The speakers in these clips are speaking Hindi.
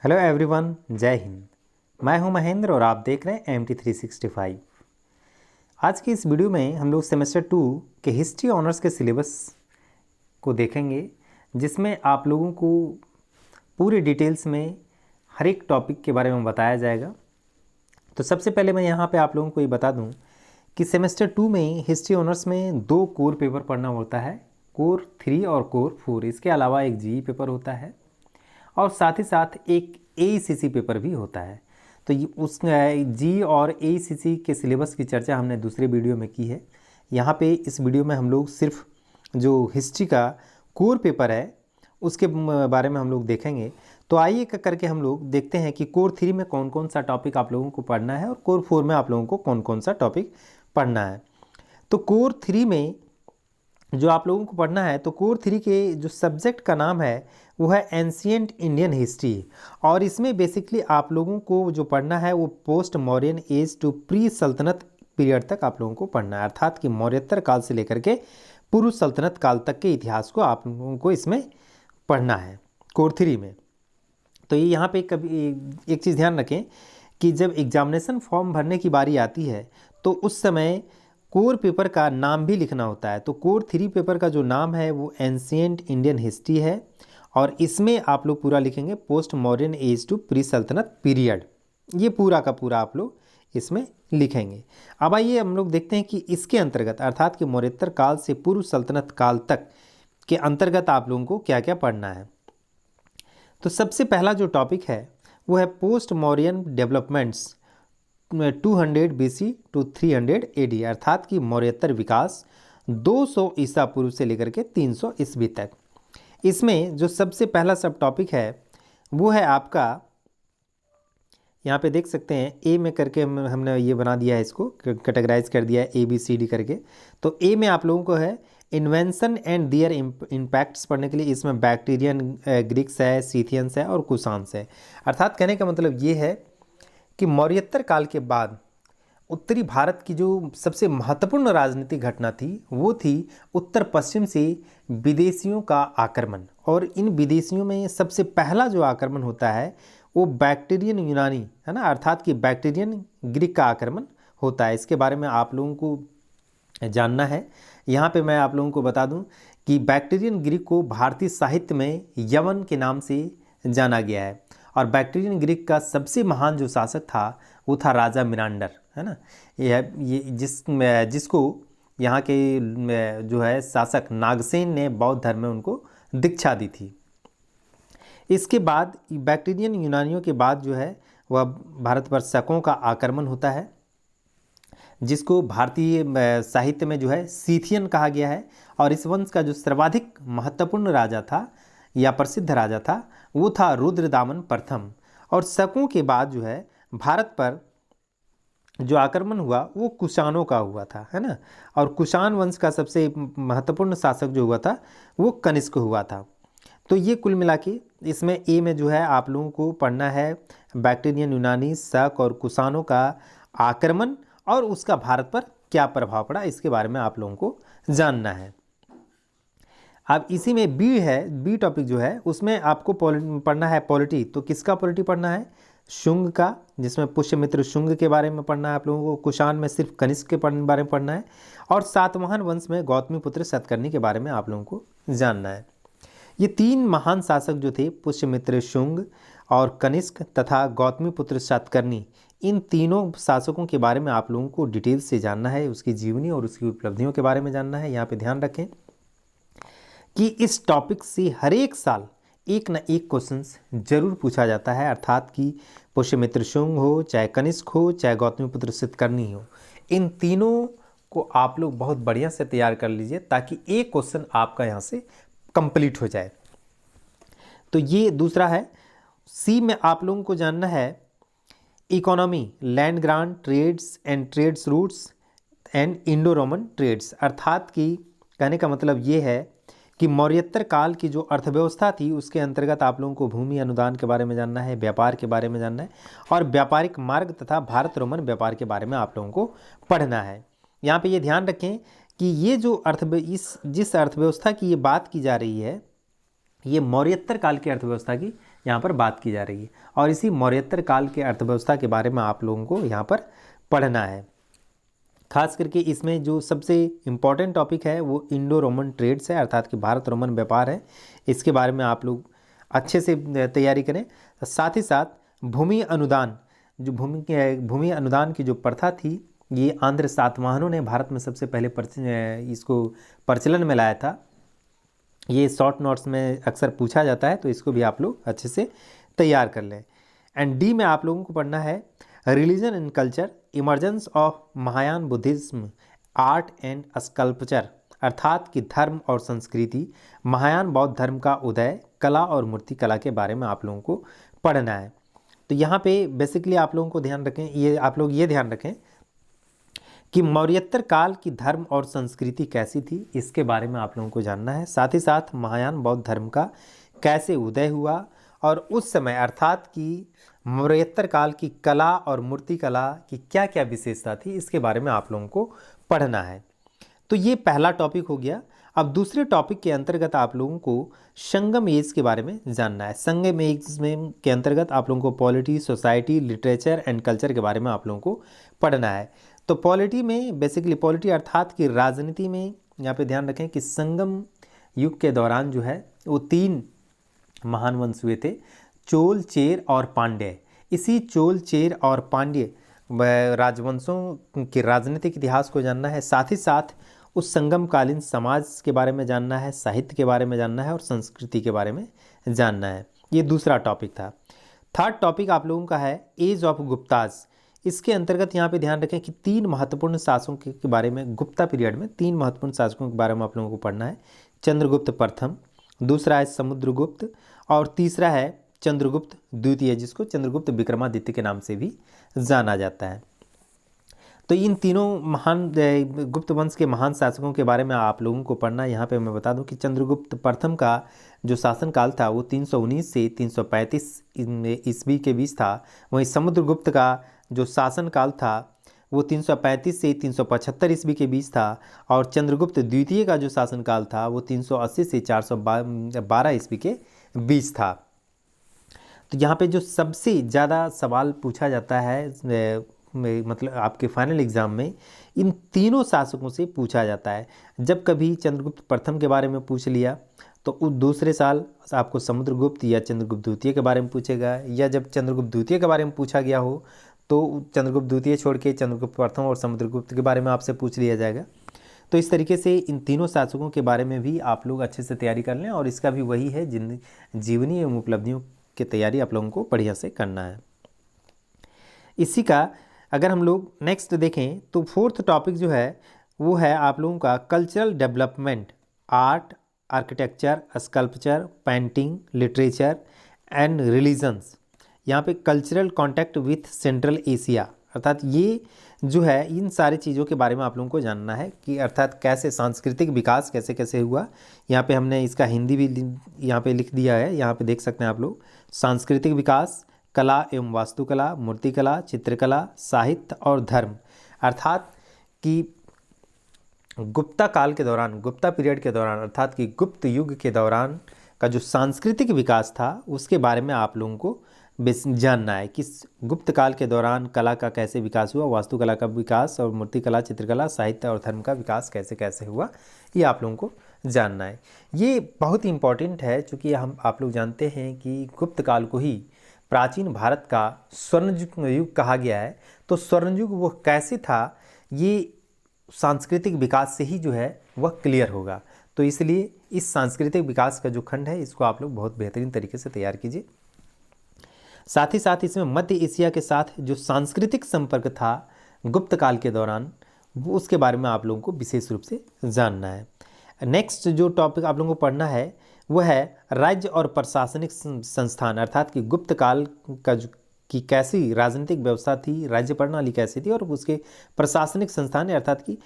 हेलो एवरीवन, जय हिंद। मैं हूं महेंद्र और आप देख रहे हैं MT365। आज की इस वीडियो में हम लोग सेमेस्टर 2 के हिस्ट्री ऑनर्स के सिलेबस को देखेंगे, जिसमें आप लोगों को पूरे डिटेल्स में हर एक टॉपिक के बारे में बताया जाएगा। तो सबसे पहले मैं यहाँ पे आप लोगों को ये बता दूँ कि सेमेस्टर 2 में हिस्ट्री ऑनर्स में 2 कोर पेपर पढ़ना होता है, कोर 3 और कोर 4। इसके अलावा एक जीई पेपर होता है और साथ ही साथ एक AECC पेपर भी होता है। तो उस जी और AECC के सिलेबस की चर्चा हमने दूसरे वीडियो में की है। यहाँ पे इस वीडियो में हम लोग सिर्फ जो हिस्ट्री का कोर पेपर है उसके बारे में हम लोग देखेंगे। तो आइए करके हम लोग देखते हैं कि कोर 3 में कौन कौन सा टॉपिक आप लोगों को पढ़ना है और कोर 4 में आप लोगों को कौन कौन सा टॉपिक पढ़ना है। तो कोर 3 में जो आप लोगों को पढ़ना है, तो कोर 3 के जो सब्जेक्ट का नाम है वो है एंशिएंट इंडियन हिस्ट्री। और इसमें बेसिकली आप लोगों को जो पढ़ना है वो post Mauryan age to pre सल्तनत पीरियड तक आप लोगों को पढ़ना है, अर्थात कि मौर्योत्तर काल से लेकर के पूर्व सल्तनत काल तक के इतिहास को आप लोगों को इसमें पढ़ना है कोर 3 में। तो ये यहाँ पे कभी एक चीज़ ध्यान रखें कि जब एग्जामिनेशन फॉर्म भरने की बारी आती है तो उस समय कोर पेपर का नाम भी लिखना होता है। तो कोर 3 पेपर का जो नाम है वो एंशिएंट इंडियन हिस्ट्री है और इसमें आप लोग पूरा लिखेंगे post modern age to pre सल्तनत पीरियड। ये पूरा का पूरा आप लोग इसमें लिखेंगे। अब आइए हम लोग देखते हैं कि इसके अंतर्गत अर्थात कि मौर्योत्तर काल से पूर्व सल्तनत काल तक के अंतर्गत आप लोगों को क्या क्या पढ़ना है। तो सबसे पहला जो टॉपिक है वो है post Mauryan developments 200 BC to 300 AD, अर्थात कि मौर्योत्तर विकास 200 ईसा पूर्व से लेकर के 300 ईस्वी तक। इसमें जो सबसे पहला सब टॉपिक है वो है आपका, यहाँ पे देख सकते हैं ए में करके हमने ये बना दिया है, इसको कैटेगराइज कर दिया है ABCD करके। तो ए में आप लोगों को है इन्वेंशन एंड दियर इम्पैक्ट्स पढ़ने के लिए। इसमें बैक्टीरियन ग्रीक्स है, सीथियंस है और कुषाण्स है। अर्थात कहने का मतलब ये है कि मौर्योत्तर काल के बाद उत्तरी भारत की जो सबसे महत्वपूर्ण राजनीतिक घटना थी वो थी उत्तर पश्चिम से विदेशियों का आक्रमण। और इन विदेशियों में सबसे पहला जो आक्रमण होता है वो बैक्टीरियन यूनानी है ना, अर्थात कि बैक्टीरियन ग्रीक का आक्रमण होता है। इसके बारे में आप लोगों को जानना है। यहाँ पे मैं आप लोगों को बता दूं कि बैक्टीरियन ग्रीक को भारतीय साहित्य में यवन के नाम से जाना गया है और बैक्टीरियन ग्रीक का सबसे महान जो शासक था वो था राजा मिनांडर, है ना। ये जिसको यहाँ के जो है शासक नागसेन ने बौद्ध धर्म में उनको दीक्षा दी थी। इसके बाद बैक्टीरियन यूनानियों के बाद जो है वह भारत पर शकों का आक्रमण होता है, जिसको भारतीय साहित्य में जो है सीथियन कहा गया है। और इस वंश का जो सर्वाधिक महत्वपूर्ण राजा था या प्रसिद्ध राजा था वो था रुद्रदामन प्रथम। और शकों के बाद जो है भारत पर जो आक्रमण हुआ वो कुषाणों का हुआ था, है ना। और कुषाण वंश का सबसे महत्वपूर्ण शासक जो हुआ था वो कनिष्क हुआ था। तो ये कुल मिला के इसमें ए में जो है आप लोगों को पढ़ना है बैक्टीरियन यूनानी, शक और कुषाणों का आक्रमण और उसका भारत पर क्या प्रभाव पड़ा, इसके बारे में आप लोगों को जानना है। अब इसी में बी है, बी टॉपिक जो है उसमें आपको पढ़ना है पॉलिटी। तो किसका पॉलिटी पढ़ना है? शुंग का, जिसमें पुष्यमित्र शुंग के बारे में पढ़ना है आप लोगों को। कुषाण में सिर्फ कनिष्क के बारे में पढ़ना है और सातवाहन वंश में गौतमीपुत्र सतकर्णी के बारे में आप लोगों को जानना है। ये 3 महान शासक जो थे पुष्यमित्र शुंग और कनिष्क तथा गौतमीपुत्र सतकर्णी, इन तीनों शासकों के बारे में आप लोगों को डिटेल से जानना है, उसकी जीवनी और उसकी उपलब्धियों के बारे में जानना है। यहाँ पे ध्यान रखें कि इस टॉपिक से हर एक साल एक ना एक क्वेश्चंस जरूर पूछा जाता है, अर्थात कि पुष्यमित्र शुंग हो, चाहे कनिष्क हो, चाहे गौतमीपुत्र सतकर्णी हो, इन तीनों को आप लोग बहुत बढ़िया से तैयार कर लीजिए ताकि एक क्वेश्चन आपका यहाँ से कंप्लीट हो जाए। तो ये दूसरा है। सी में आप लोगों को जानना है economy, land grant, trades and trades routes and Indo Roman trades, अर्थात कि कहने का मतलब ये है कि मौर्योत्तर काल की जो अर्थव्यवस्था थी उसके अंतर्गत आप लोगों को भूमि अनुदान के बारे में जानना है, व्यापार के बारे में जानना है और व्यापारिक मार्ग तथा भारत रोमन व्यापार के बारे में आप लोगों को पढ़ना है। यहाँ पे ये ध्यान रखें कि ये जो जिस अर्थव्यवस्था की ये बात की जा रही है ये मौर्योत्तर काल की अर्थव्यवस्था की यहाँ पर बात की जा रही है। और इसी मौर्योत्तर काल के अर्थव्यवस्था के बारे में आप लोगों को यहाँ पर पढ़ना है। खास करके इसमें जो सबसे इम्पॉर्टेंट टॉपिक है वो इंडो रोमन ट्रेड्स है, अर्थात कि भारत रोमन व्यापार है। इसके बारे में आप लोग अच्छे से तैयारी करें। साथ ही साथ भूमि अनुदान, जो भूमि अनुदान की जो प्रथा थी, ये आंध्र सातवाहनों ने भारत में सबसे पहले इसको प्रचलन में लाया था। ये शॉर्ट नोट्स में अक्सर पूछा जाता है, तो इसको भी आप लोग अच्छे से तैयार कर लें। एंड डी में आप लोगों को पढ़ना है religion and culture, emergence of Mahayana Buddhism, art and sculpture, अर्थात कि धर्म और संस्कृति, महायान बौद्ध धर्म का उदय, कला और मूर्ति कला के बारे में आप लोगों को पढ़ना है। तो यहाँ पे बेसिकली आप लोगों को ध्यान रखें, ये ध्यान रखें कि मौर्योत्तर काल की धर्म और संस्कृति कैसी थी, इसके बारे में आप लोगों को जानना है। साथ ही साथ महायान बौद्ध धर्म का कैसे उदय हुआ और उस समय अर्थात कि मौर्योत्तर काल की कला और मूर्ति कला की क्या क्या विशेषता थी, इसके बारे में आप लोगों को पढ़ना है। तो ये पहला टॉपिक हो गया। अब दूसरे टॉपिक के अंतर्गत आप लोगों को संगम एज के बारे में जानना है। संगम एज में के अंतर्गत आप लोगों को polity, society, literature and culture के बारे में आप लोगों को पढ़ना है। तो पॉलिटी में बेसिकली पॉलिटी अर्थात कि राजनीति में यहाँ पे ध्यान रखें कि संगम युग के दौरान जो है वो 3 महान वंश हुए थे, चोल, चेर और पांड्य। इसी चोल, चेर और पांड्य राजवंशों के राजनीतिक इतिहास को जानना है। साथ ही साथ उस संगमकालीन समाज के बारे में जानना है, साहित्य के बारे में जानना है और संस्कृति के बारे में जानना है। ये दूसरा टॉपिक था। थर्ड टॉपिक आप लोगों का है एज ऑफ गुप्ताज। इसके अंतर्गत यहाँ पे ध्यान रखें कि 3 महत्वपूर्ण शासकों के बारे में, गुप्ता पीरियड में 3 महत्वपूर्ण शासकों के बारे में आप लोगों को पढ़ना है। चंद्रगुप्त प्रथम, दूसरा है समुद्रगुप्त और तीसरा है चंद्रगुप्त द्वितीय, जिसको चंद्रगुप्त विक्रमादित्य के नाम से भी जाना जाता है। तो इन तीनों महान गुप्त वंश के महान शासकों के बारे में आप लोगों को पढ़ना है। यहाँ पे मैं बता दूं कि चंद्रगुप्त प्रथम का जो शासनकाल था वो 319 से 335 ईस्वी के बीच था। वहीं समुद्रगुप्त का जो शासनकाल था वो 335 से 375 ईस्वी के बीच था। और चंद्रगुप्त द्वितीय का जो शासनकाल था वो 380 से 412 ईस्वी के बीच था। तो यहाँ पे जो सबसे ज़्यादा सवाल पूछा जाता है मतलब आपके फाइनल एग्ज़ाम में इन तीनों शासकों से पूछा जाता है। जब कभी चंद्रगुप्त प्रथम के बारे में पूछ लिया तो उस दूसरे साल आपको समुद्रगुप्त या चंद्रगुप्त द्वितीय के बारे में पूछेगा, या जब चंद्रगुप्त द्वितीय के बारे में पूछा गया हो तो चंद्रगुप्त द्वितीय छोड़ के चंद्रगुप्त प्रथम और समुद्रगुप्त के बारे में आपसे पूछ लिया जाएगा। तो इस तरीके से इन तीनों शासकों के बारे में भी आप लोग अच्छे से तैयारी कर लें, और इसका भी वही है जीवनी एवं उपलब्धियों की तैयारी आप लोगों को बढ़िया से करना है। इसी का अगर हम लोग नेक्स्ट देखें तो फोर्थ टॉपिक जो है वो है आप लोगों का cultural development, art, architecture, sculpture, painting, literature and religions. यहाँ पे cultural contact with central Asia, अर्थात ये जो है इन सारी चीज़ों के बारे में आप लोगों को जानना है कि अर्थात कैसे सांस्कृतिक विकास कैसे कैसे हुआ। यहाँ पे हमने इसका हिंदी भी यहाँ पे लिख दिया है, यहाँ पे देख सकते हैं आप लोग। सांस्कृतिक विकास, कला एवं वास्तुकला, मूर्तिकला, चित्रकला, साहित्य और धर्म, अर्थात कि गुप्ता काल के दौरान, गुप्ता पीरियड के दौरान अर्थात कि गुप्त युग के दौरान का जो सांस्कृतिक विकास था उसके बारे में आप लोगों को जानना है कि गुप्त काल के दौरान कला का कैसे विकास हुआ, वास्तुकला का विकास और मूर्तिकला, चित्रकला, साहित्य और धर्म का विकास कैसे कैसे हुआ, ये आप लोगों को जानना है। ये बहुत ही इम्पॉर्टेंट है चूँकि आप लोग जानते हैं कि गुप्त काल को ही प्राचीन भारत का स्वर्ण युग कहा गया है। तो स्वर्ण युग वो कैसे था, ये सांस्कृतिक विकास से ही जो है वह क्लियर होगा। तो इसलिए इस सांस्कृतिक विकास का जो खंड है इसको आप लोग बहुत बेहतरीन तरीके से तैयार कीजिए। साथ ही साथ इसमें मध्य एशिया के साथ जो सांस्कृतिक संपर्क था गुप्त काल के दौरान, वो उसके बारे में आप लोगों को विशेष रूप से जानना है। नेक्स्ट जो टॉपिक आप लोगों को पढ़ना है वो है राज्य और प्रशासनिक संस्थान, अर्थात कि गुप्त काल का की कैसी राजनीतिक व्यवस्था थी, राज्य प्रणाली कैसी थी और उसके प्रशासनिक संस्थान अर्थात कि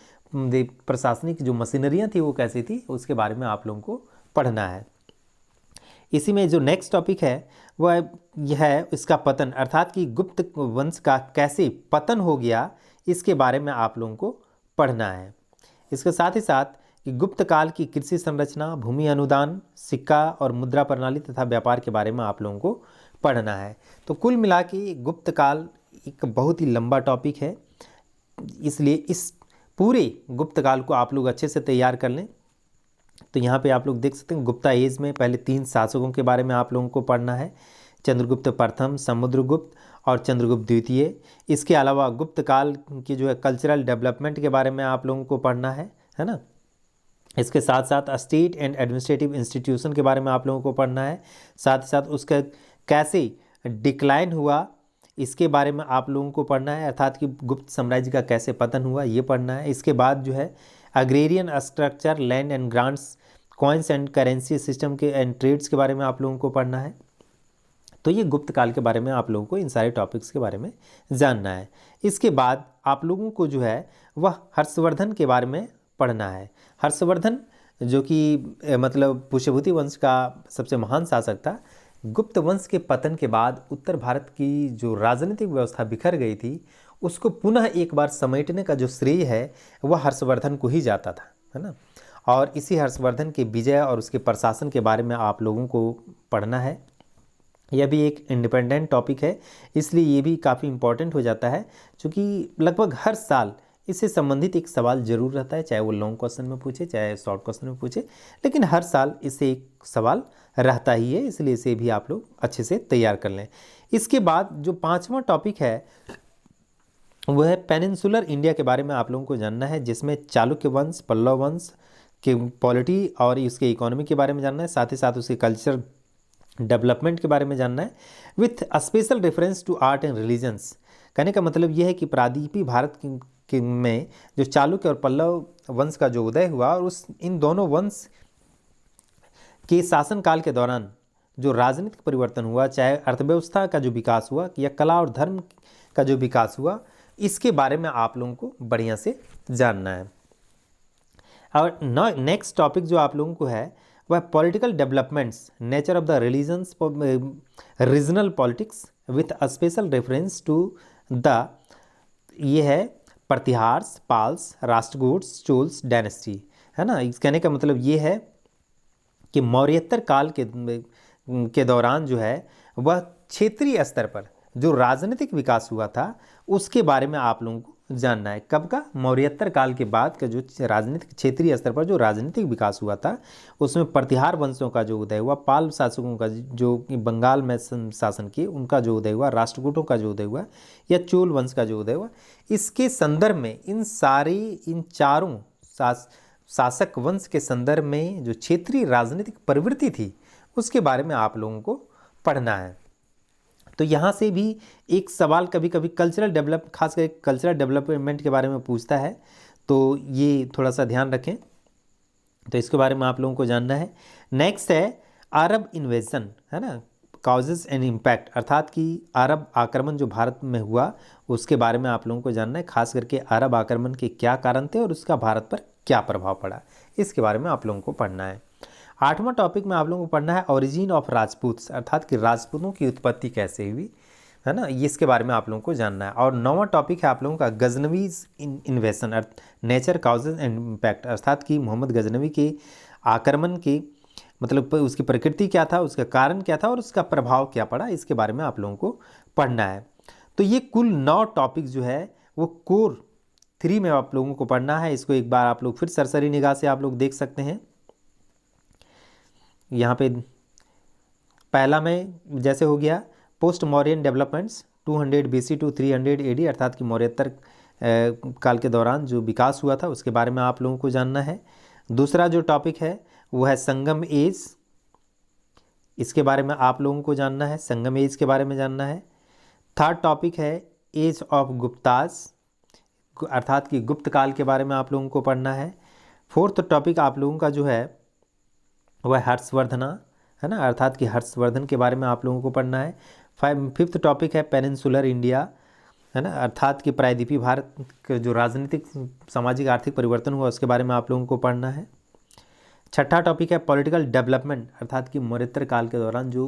प्रशासनिक जो मशीनरियाँ थी वो कैसी थी, उसके बारे में आप लोगों को पढ़ना है। इसी में जो नेक्स्ट टॉपिक है वह यह है इसका पतन, अर्थात कि गुप्त वंश का कैसे पतन हो गया, इसके बारे में आप लोगों को पढ़ना है। इसके साथ ही साथ कि गुप्त काल की कृषि संरचना, भूमि अनुदान, सिक्का और मुद्रा प्रणाली तथा व्यापार के बारे में आप लोगों को पढ़ना है। तो कुल मिला के गुप्त काल एक बहुत ही लंबा टॉपिक है, इसलिए इस पूरे गुप्त काल को आप लोग अच्छे से तैयार कर लें। तो यहाँ पे आप लोग देख सकते हैं गुप्ता एज में पहले 3 शासकों के बारे में आप लोगों को पढ़ना है, चंद्रगुप्त प्रथम, समुद्रगुप्त और चंद्रगुप्त द्वितीय। इसके अलावा गुप्त काल की जो है कल्चरल डेवलपमेंट के बारे में आप लोगों को पढ़ना है ना। इसके साथ साथ स्टेट एंड एडमिनिस्ट्रेटिव इंस्टीट्यूशन के बारे में आप लोगों को पढ़ना है, साथ ही साथ उसका कैसे डिक्लाइन हुआ इसके बारे में आप लोगों को पढ़ना है, अर्थात कि गुप्त साम्राज्य का कैसे पतन हुआ ये पढ़ना है। इसके बाद जो है agrarian structure, land and grants, coins and currency system के एंड ट्रेड्स के बारे में आप लोगों को पढ़ना है। तो ये गुप्त काल के बारे में आप लोगों को इन सारे टॉपिक्स के बारे में जानना है। इसके बाद आप लोगों को जो है वह हर्षवर्धन के बारे में पढ़ना है। हर्षवर्धन जो कि मतलब पुष्यभूति वंश का सबसे महान शासक था। गुप्त वंश के पतन के बाद उत्तर भारत की जो राजनीतिक व्यवस्था बिखर गई थी उसको पुनः एक बार समेटने का जो श्रेय है वह हर्षवर्धन को ही जाता था, है ना। और इसी हर्षवर्धन के विजय और उसके प्रशासन के बारे में आप लोगों को पढ़ना है। यह भी एक इंडिपेंडेंट टॉपिक है, इसलिए ये भी काफ़ी इम्पॉर्टेंट हो जाता है, क्योंकि लगभग हर साल इससे संबंधित एक सवाल जरूर रहता है, चाहे वो लॉन्ग क्वेश्चन में पूछे चाहे शॉर्ट क्वेश्चन में पूछे, लेकिन हर साल इससे एक सवाल रहता ही है, इसलिए इसे भी आप लोग अच्छे से तैयार कर लें। इसके बाद जो 5वां टॉपिक है वह है पेनिनसुलर इंडिया के बारे में आप लोगों को जानना है, जिसमें चालुक्य वंश, पल्लव वंश के पॉलिटी और उसके इकोनॉमी के बारे में जानना है, साथ ही साथ उसके कल्चर डेवलपमेंट के बारे में जानना है, with special reference to art and religions. कहने का मतलब यह है कि प्रादीपी भारत में जो चालुक्य और पल्लव वंश का जो उदय हुआ और इन दोनों वंश के शासनकाल के दौरान जो राजनीतिक परिवर्तन हुआ, चाहे अर्थव्यवस्था का जो विकास हुआ या कला और धर्म का जो विकास हुआ, इसके बारे में आप लोगों को बढ़िया से जानना है। और नेक्स्ट टॉपिक जो आप लोगों को है वह political developments, nature of the religions, regional politics with a special reference to the, ये है प्रतिहार्स, पाल्स, राष्ट्रकूट्स, चोल्स डायनेस्टी, है ना। इस कहने का मतलब ये है कि मौर्योत्तर काल के दौरान जो है वह क्षेत्रीय स्तर पर जो राजनीतिक विकास हुआ था उसके बारे में आप लोगों को जानना है। कब का? मौर्योत्तर काल के बाद का जो राजनीतिक क्षेत्रीय स्तर पर जो राजनीतिक विकास हुआ था उसमें प्रतिहार वंशों का जो उदय हुआ, पाल शासकों का जो बंगाल में शासन किए उनका जो उदय हुआ, राष्ट्रकूटों का जो उदय हुआ या चोल वंश का जो उदय हुआ, इसके संदर्भ में इन चारों शासक वंश के संदर्भ में जो क्षेत्रीय राजनीतिक प्रवृत्ति थी उसके बारे में आप लोगों को पढ़ना है। तो यहाँ से भी एक सवाल कभी कभी खास करके कल्चरल डेवलपमेंट के बारे में पूछता है, तो ये थोड़ा सा ध्यान रखें, तो इसके बारे में आप लोगों को जानना है। नेक्स्ट है अरब इन्वेजन, है ना, कॉजेज एंड इम्पैक्ट, अर्थात कि अरब आक्रमण जो भारत में हुआ उसके बारे में आप लोगों को जानना है, खास करके अरब आक्रमण के क्या कारण थे और उसका भारत पर क्या प्रभाव पड़ा, इसके बारे में आप लोगों को पढ़ना है। 8वां टॉपिक में आप लोगों को पढ़ना है ओरिजिन ऑफ राजपूत्स, अर्थात कि राजपूतों की उत्पत्ति कैसे हुई, है ना, इसके बारे में आप लोगों को जानना है। और 9वां टॉपिक है आप लोगों का Ghaznavids invasion, nature, causes and impact, अर्थात कि मोहम्मद गजनवी के आक्रमण के मतलब उसकी प्रकृति क्या था, उसका कारण क्या था और उसका प्रभाव क्या पड़ा, इसके बारे में आप लोगों को पढ़ना है। तो ये कुल 9 टॉपिक जो है वो कोर 3 में आप लोगों को पढ़ना है। इसको एक बार आप लोग फिर सरसरी निगाह से आप लोग देख सकते हैं। यहाँ पे पहला में जैसे हो गया post Mauryan developments 200 BC to 300 AD, अर्थात कि मौर्योत्तर काल के दौरान जो विकास हुआ था उसके बारे में आप लोगों को जानना है। दूसरा जो टॉपिक है वो है संगम एज, इसके बारे में आप लोगों को जानना है, संगम एज के बारे में जानना है। थर्ड टॉपिक है एज ऑफ गुप्तास, अर्थात कि गुप्त काल के बारे में आप लोगों को पढ़ना है। फोर्थ टॉपिक आप लोगों का जो है वह हर्षवर्धना, है ना, अर्थात कि हर्षवर्धन के बारे में आप लोगों को पढ़ना है। फिफ्थ टॉपिक है पेनिनसुलर इंडिया, है ना, अर्थात कि प्रायद्वीपीय भारत का जो राजनीतिक सामाजिक आर्थिक परिवर्तन हुआ उसके बारे में आप लोगों को पढ़ना है। छठा टॉपिक है पॉलिटिकल डेवलपमेंट, अर्थात कि मौर्योत्तर काल के दौरान जो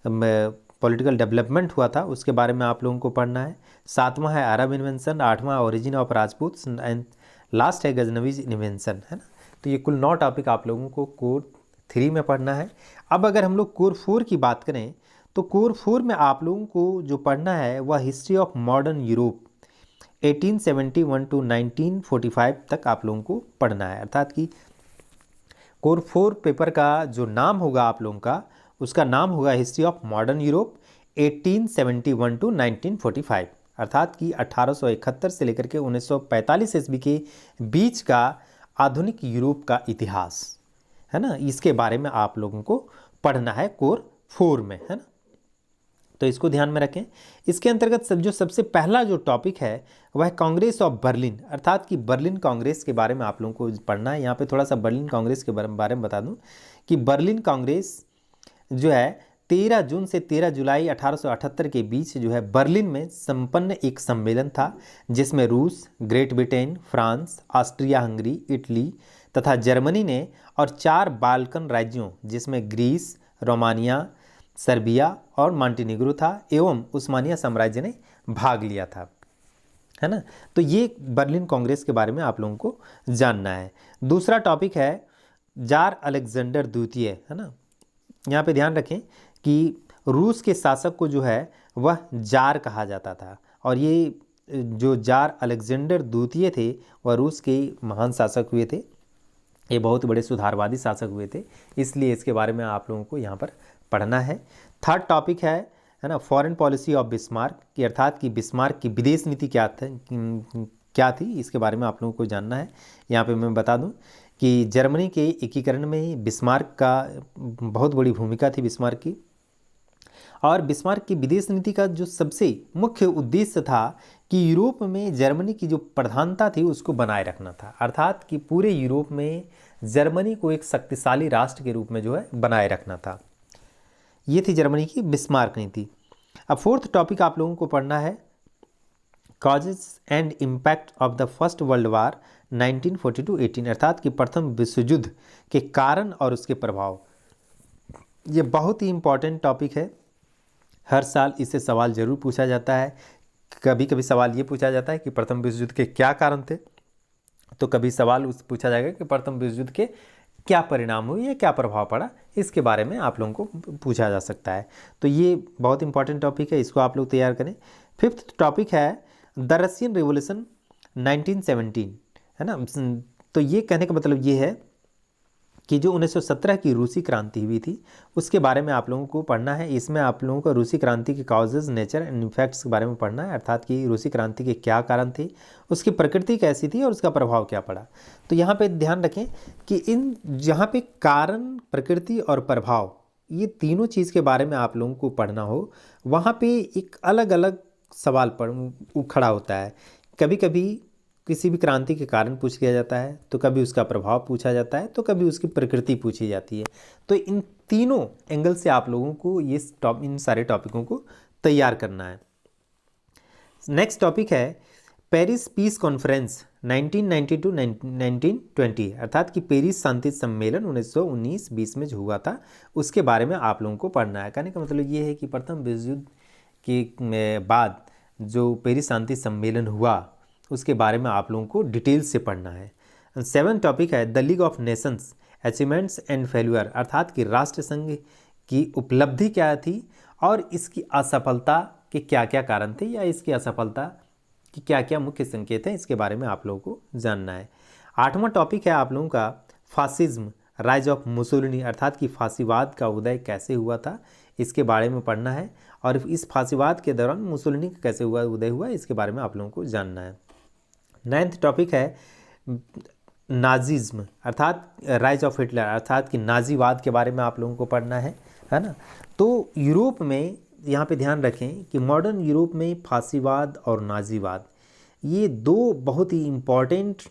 पॉलिटिकल डेवलपमेंट हुआ था उसके बारे में आप लोगों को पढ़ना है। 7वां है अरब इन्वेंशन, 8वां origin of Rajput and last है गजनवीज इन्वेंशन, है ना। तो ये कुल 9 टॉपिक आप लोगों को कोर 3 में पढ़ना है। अब अगर हम लोग कोर 4 की बात करें तो कोर 4 में आप लोगों को जो पढ़ना है वह history of modern Europe 1871 to 1945 तक आप लोगों को पढ़ना है। अर्थात कि कोर 4 पेपर का जो नाम होगा आप लोगों का, उसका नाम होगा history of modern Europe 1871 to 1945, अर्थात कि 1871 से लेकर के 1945 ईस्वी के बीच का आधुनिक यूरोप का इतिहास, है ना, इसके बारे में आप लोगों को पढ़ना है कोर 4 में, है ना। तो इसको ध्यान में रखें। इसके अंतर्गत सबसे पहला जो टॉपिक है वह कांग्रेस ऑफ बर्लिन, अर्थात कि बर्लिन कांग्रेस के बारे में आप लोगों को पढ़ना है। यहाँ पे थोड़ा सा बर्लिन कांग्रेस के बारे में बता दूं कि बर्लिन कांग्रेस जो है 13 जून से 13 जुलाई 1878 के बीच जो है बर्लिन में संपन्न एक सम्मेलन था, जिसमें रूस, great Britain, France, Austria Hungary, Italy तथा जर्मनी ने और 4 बाल्कन राज्यों जिसमें ग्रीस, रोमानिया, सर्बिया और मॉन्टेनिग्रो था एवं उस्मानिया साम्राज्य ने भाग लिया था, है ना। तो ये बर्लिन कांग्रेस के बारे में आप लोगों को जानना है। दूसरा टॉपिक है जार अलेक्जेंडर द्वितीय, है ना। यहाँ पे ध्यान रखें कि रूस के शासक को जो है वह जार कहा जाता था, और ये जो जार अलेक्जेंडर द्वितीय थे वह रूस के महान शासक हुए थे। ये बहुत बड़े सुधारवादी शासक हुए थे, इसलिए इसके बारे में आप लोगों को यहाँ पर पढ़ना है। थर्ड टॉपिक है ना, फॉरेन पॉलिसी ऑफ बिस्मार्क की, अर्थात कि बिस्मार्क की विदेश नीति क्या थी, इसके बारे में आप लोगों को जानना है। यहाँ पे मैं बता दूं कि जर्मनी के एकीकरण में बिस्मार्क का बहुत बड़ी भूमिका थी, बिस्मार्क की। और बिस्मार्क की विदेश नीति का जो सबसे मुख्य उद्देश्य था कि यूरोप में जर्मनी की जो प्रधानता थी उसको बनाए रखना था, अर्थात कि पूरे यूरोप में जर्मनी को एक शक्तिशाली राष्ट्र के रूप में जो है बनाए रखना था। ये थी जर्मनी की बिस्मार्क नीति। अब फोर्थ टॉपिक आप लोगों को पढ़ना है causes and impact of the first world war 1942-18, अर्थात कि प्रथम विश्व युद्ध के कारण और उसके प्रभाव। ये बहुत ही इम्पॉर्टेंट टॉपिक है, हर साल इससे सवाल जरूर पूछा जाता है। कभी कभी सवाल ये पूछा जाता है कि प्रथम विश्व युद्ध के क्या कारण थे, तो कभी सवाल पूछा जाएगा कि प्रथम विश्व युद्ध के क्या परिणाम हुए या क्या प्रभाव पड़ा, इसके बारे में आप लोगों को पूछा जा सकता है। तो ये बहुत इंपॉर्टेंट टॉपिक है, इसको आप लोग तैयार करें। फिफ्थ टॉपिक है द रशियन रिवोल्यूशन 1917, है ना। तो ये कहने का मतलब ये है कि जो 1917 की रूसी क्रांति हुई थी उसके बारे में आप लोगों को पढ़ना है। इसमें आप लोगों को रूसी क्रांति के कॉजेज, नेचर एंड इफेक्ट्स के बारे में पढ़ना है, अर्थात कि रूसी क्रांति के क्या कारण थे, उसकी प्रकृति कैसी थी और उसका प्रभाव क्या पड़ा। तो यहाँ पे ध्यान रखें कि इन जहाँ पे कारण, प्रकृति और प्रभाव, ये तीनों चीज़ के बारे में आप लोगों को पढ़ना हो, वहाँ पे एक अलग अलग सवाल खड़ा होता है। कभी कभी किसी भी क्रांति के कारण पूछ लिया जाता है, तो कभी उसका प्रभाव पूछा जाता है, तो कभी उसकी प्रकृति पूछी जाती है। तो इन तीनों एंगल से आप लोगों को इन सारे टॉपिकों को तैयार करना है। नेक्स्ट टॉपिक है पेरिस पीस कॉन्फ्रेंस 1990-1920, अर्थात कि पेरिस शांति सम्मेलन 1919-20 में जो हुआ था उसके बारे में आप लोगों को पढ़ना है। कहने का मतलब ये है कि प्रथम विश्व युद्ध के बाद जो पेरिस शांति सम्मेलन हुआ उसके बारे में आप लोगों को डिटेल से पढ़ना है। 7 टॉपिक है the League of Nations achievements and failure, अर्थात कि राष्ट्र संघ की उपलब्धि क्या थी और इसकी असफलता के क्या क्या कारण थे, या इसकी असफलता की क्या क्या मुख्य संकेत हैं, इसके बारे में आप लोगों को जानना है। 8वां टॉपिक है आप लोगों का फासिज्म राइज ऑफ मुसोलिनी, अर्थात कि फांसीवाद का उदय कैसे हुआ था, इसके बारे में पढ़ना है। और इस फांसीवाद के दौरान मुसोलिनी का कैसे उदय हुआ, इसके बारे में आप लोगों को जानना है। 9th टॉपिक है नाजिज्म, अर्थात राइज ऑफ हिटलर, अर्थात कि नाजीवाद के बारे में आप लोगों को पढ़ना है ना। तो यूरोप में यहाँ पे ध्यान रखें कि मॉडर्न यूरोप में फांसीवाद और नाजीवाद, ये दो बहुत ही इम्पॉर्टेंट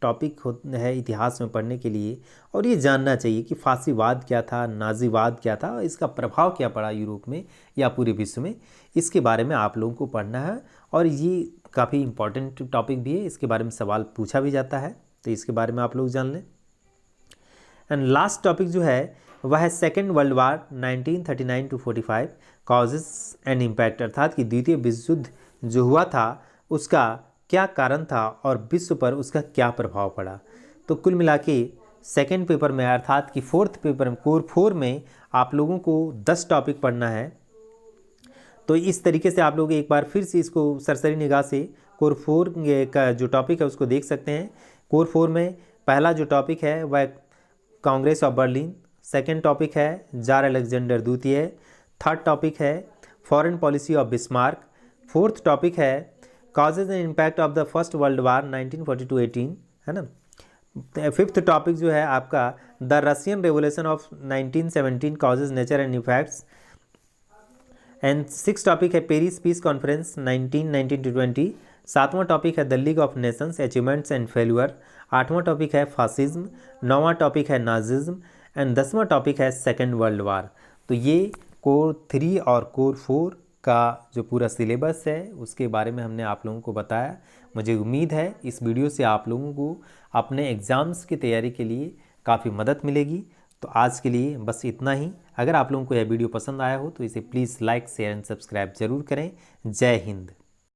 टॉपिक है इतिहास में पढ़ने के लिए, और ये जानना चाहिए कि फांसीवाद क्या था, नाजीवाद क्या था, इसका प्रभाव क्या पड़ा यूरोप में या पूरे विश्व में, इसके बारे में आप लोगों को पढ़ना है। और ये काफ़ी इंपॉर्टेंट टॉपिक भी है, इसके बारे में सवाल पूछा भी जाता है, तो इसके बारे में आप लोग जान लें। एंड लास्ट टॉपिक जो है वह है second world war 1939-45 causes and impact, अर्थात कि द्वितीय विश्व युद्ध जो हुआ था उसका क्या कारण था और विश्व पर उसका क्या प्रभाव पड़ा। तो कुल मिला के सेकेंड पेपर में, अर्थात कि फोर्थ पेपर में, कोर 4 में आप लोगों को 10 टॉपिक पढ़ना है, तो इस तरीके से आप लोग एक बार फिर से इसको सरसरी निगाह से कोर 4 का जो टॉपिक है उसको देख सकते हैं। कोर 4 में पहला जो टॉपिक है वह Congress of Berlin, second topic है जार अलेक्जेंडर द्वितीय, थर्ड टॉपिक है foreign policy of Bismarck, fourth topic है causes and impact of the first world war 1942-18, है ना। फिफ्थ टॉपिक जो है आपका the Russian revolution of 1917 causes nature and effects, and six topic है पेरिस पीस कॉन्फ्रेंस 1919-20। सातवां टॉपिक है the League of Nations achievements and failure. आठवां टॉपिक है फासिज्म। नौवां टॉपिक है नाजिज्म एंड 10वां टॉपिक है सेकेंड वर्ल्ड वार। तो ये कोर 3 और कोर 4 का जो पूरा सिलेबस है उसके बारे में हमने आप लोगों को बताया। मुझे उम्मीद है इस वीडियो से आप लोगों को अपने एग्ज़ाम्स की तैयारी के लिए काफ़ी मदद मिलेगी। तो आज के लिए बस इतना ही। अगर आप लोगों को यह वीडियो पसंद आया हो तो इसे please like share and subscribe जरूर करें। जय हिंद।